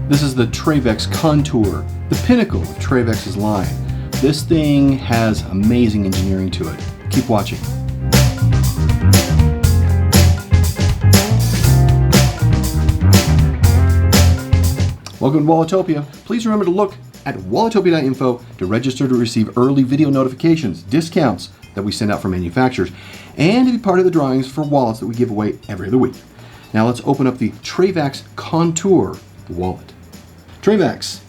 This is the Trayvax Contour, the pinnacle of Trayvax's line. This thing has amazing engineering to it. Keep watching. Welcome to Walletopia. Please remember to look at walletopia.info to register to receive early video notifications, discounts that we send out from manufacturers, and to be part of the drawings for wallets that we give away every other week. Now let's open up the Trayvax Contour wallet. Trayvax,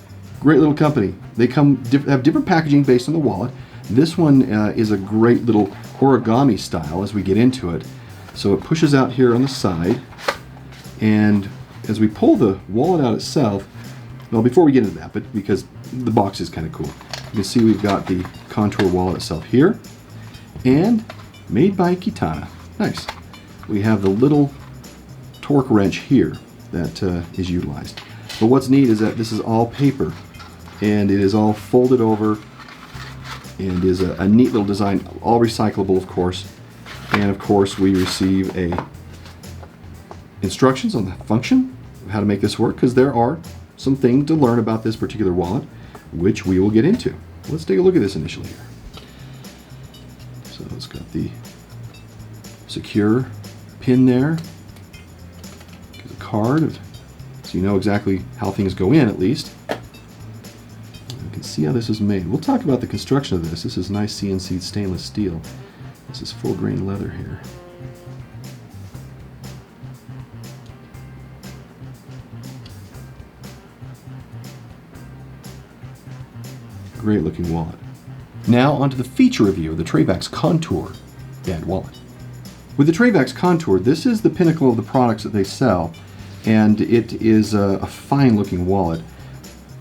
great little company. They have different packaging based on the wallet. This one is a great little origami style as we get into it. So it pushes out here on the side, and as we pull the wallet out itself, well, before we get into that, but because the box is kind of cool, you can see we've got the Contour wallet itself here, and made by Kitana. Nice. We have the little torque wrench here that is utilized. But what's neat is that this is all paper, and it is all folded over, and is a neat little design, all recyclable, of course. And of course, we receive instructions on the function of how to make this work, because there are some things to learn about this particular wallet, which we will get into. Let's take a look at this initially here. So it's got the secure pin there, the card, so you know exactly how things go in, at least. You can see how this is made. We'll talk about the construction of this. This is nice CNC stainless steel. This is full grain leather here. Great looking wallet. Now onto the feature review of the Trayvax Contour band wallet. With the Trayvax Contour, this is the pinnacle of the products that they sell, and it is a fine looking wallet.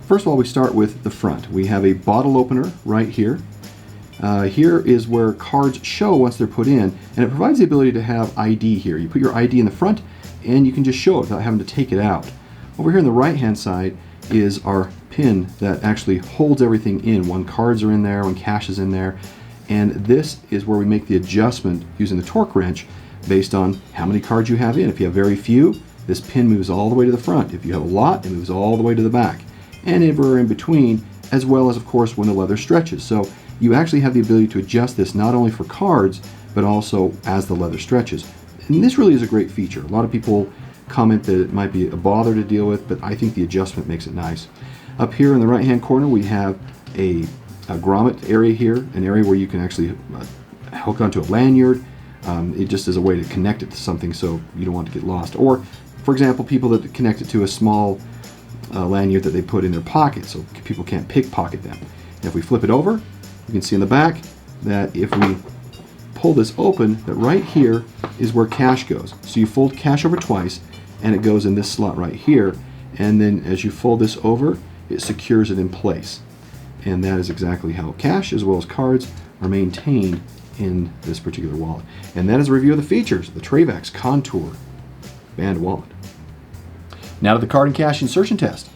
First of all, we start with the front. We have a bottle opener right here. Here is where cards show once they're put in, and it provides the ability to have ID here. You put your ID in the front and you can just show it without having to take it out. Over here on the right hand side is our pin that actually holds everything in when cards are in there, when cash is in there, and this is where we make the adjustment using the torque wrench based on how many cards you have in. If you have very few, this pin moves all the way to the front. If you have a lot, it moves all the way to the back, and everywhere in between, as well as, of course, when the leather stretches. So you actually have the ability to adjust this not only for cards, but also as the leather stretches. And this really is a great feature. A lot of people comment that it might be a bother to deal with, but I think the adjustment makes it nice. Up here in the right-hand corner, we have a grommet area here, an area where you can actually hook onto a lanyard. It just is a way to connect it to something so you don't want to get lost. Or, for example, people that connect it to a small lanyard that they put in their pocket so people can't pickpocket them. And if we flip it over, you can see in the back that if we pull this open, that right here is where cash goes. So you fold cash over twice, and it goes in this slot right here. And then as you fold this over, it secures it in place. And that is exactly how cash as well as cards are maintained in this particular wallet. And that is a review of the features of the Trayvax Contour band wallet. Now to the card and cash insertion test.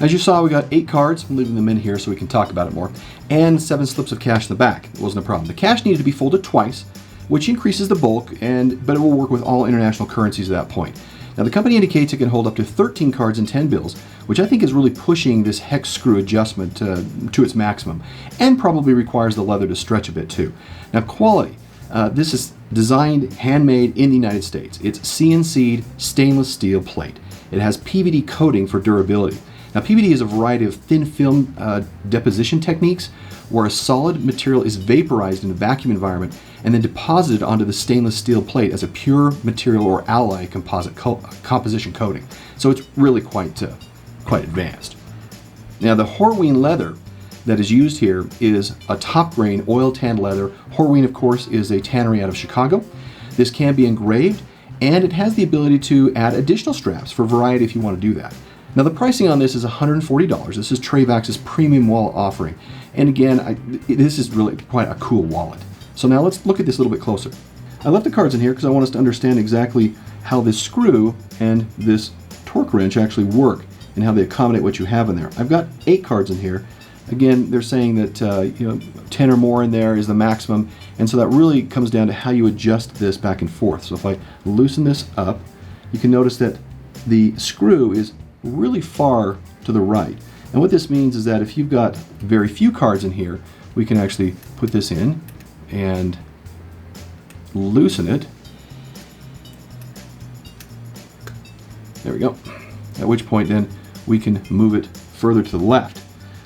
As you saw, we got 8 cards. I'm leaving them in here so we can talk about it more, and 7 slips of cash in the back. It wasn't a problem. The cash needed to be folded twice, which increases the bulk, but it will work with all international currencies at that point. Now the company indicates it can hold up to 13 cards and 10 bills, which I think is really pushing this hex screw adjustment to its maximum, and probably requires the leather to stretch a bit too. Now quality. This is designed, handmade in the United States. It's CNC'd stainless steel plate. It has PVD coating for durability. Now PVD is a variety of thin film deposition techniques where a solid material is vaporized in a vacuum environment and then deposited onto the stainless steel plate as a pure material or alloy composition coating. So it's really quite advanced. Now the Horween leather that is used here is a top grain oil tanned leather. Horween, of course, is a tannery out of Chicago. This can be engraved, and it has the ability to add additional straps for variety if you want to do that. Now the pricing on this is $140. This is Trayvax's premium wallet offering. And again, this is really quite a cool wallet. So now let's look at this a little bit closer. I left the cards in here because I want us to understand exactly how this screw and this torque wrench actually work and how they accommodate what you have in there. I've got 8 cards in here. Again, they're saying that 10 or more in there is the maximum, and so that really comes down to how you adjust this back and forth. So if I loosen this up, you can notice that the screw is really far to the right. And what this means is that if you've got very few cards in here, we can actually put this in and loosen it. There we go. At which point then we can move it further to the left,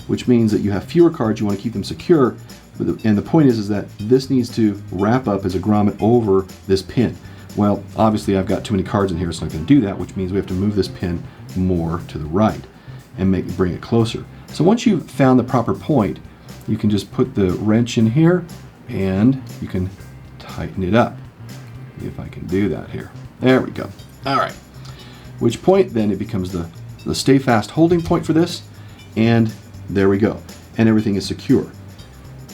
which means that you have fewer cards, you want to keep them secure, and the point is that this needs to wrap up as a grommet over this pin. Well, obviously I've got too many cards in here, so I'm not going to do that, which means we have to move this pin more to the right and bring it closer. So once you've found the proper point, you can just put the wrench in here and you can tighten it up. See if I can do that here. There we go. All right. Which point then it becomes the stay fast holding point for this, and there we go. And everything is secure.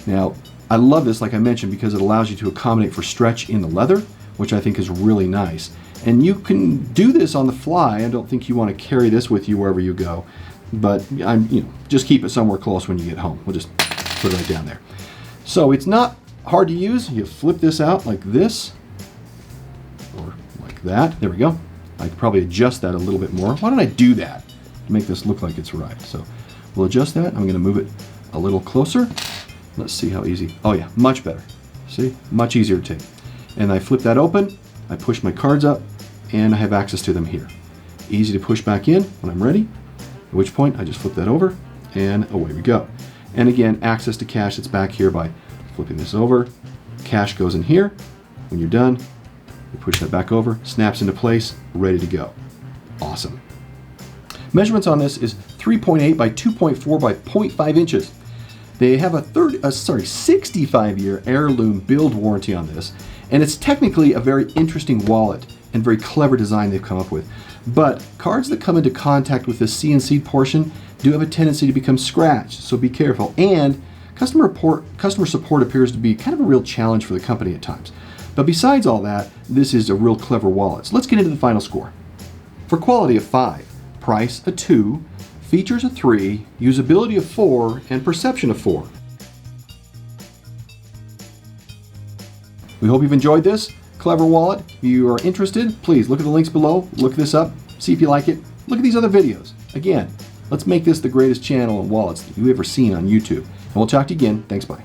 Now, I love this, like I mentioned, because it allows you to accommodate for stretch in the leather, which I think is really nice. And you can do this on the fly. I don't think you want to carry this with you wherever you go, but just keep it somewhere close when you get home. We'll just put it right down there. So it's not hard to use. You flip this out like this, or like that. There we go. I could probably adjust that a little bit more. Why don't I do that to make this look like it's right? So we'll adjust that. I'm going to move it a little closer. Let's see how easy. Oh yeah, much better. See, much easier to take. And I flip that open, I push my cards up, and I have access to them here. Easy to push back in when I'm ready, at which point I just flip that over, and away we go. And again, access to cash, it's back here by flipping this over. Cash goes in here. When you're done, you push that back over, snaps into place, ready to go. Awesome. Measurements on this is 3.8 by 2.4 by 0.5 inches. They have a 65-year heirloom build warranty on this, and it's technically a very interesting wallet and very clever design they've come up with. But cards that come into contact with the CNC portion do have a tendency to become scratched, so be careful. And customer support appears to be kind of a real challenge for the company at times. But besides all that, this is a real clever wallet. So let's get into the final score. For quality of 5, price a 2, features a 3, usability of 4, and perception of 4. We hope you've enjoyed this clever wallet. If you are interested, please look at the links below, look this up, see if you like it. Look at these other videos. Again, let's make this the greatest channel on wallets that you've ever seen on YouTube. And we'll talk to you again. Thanks, bye.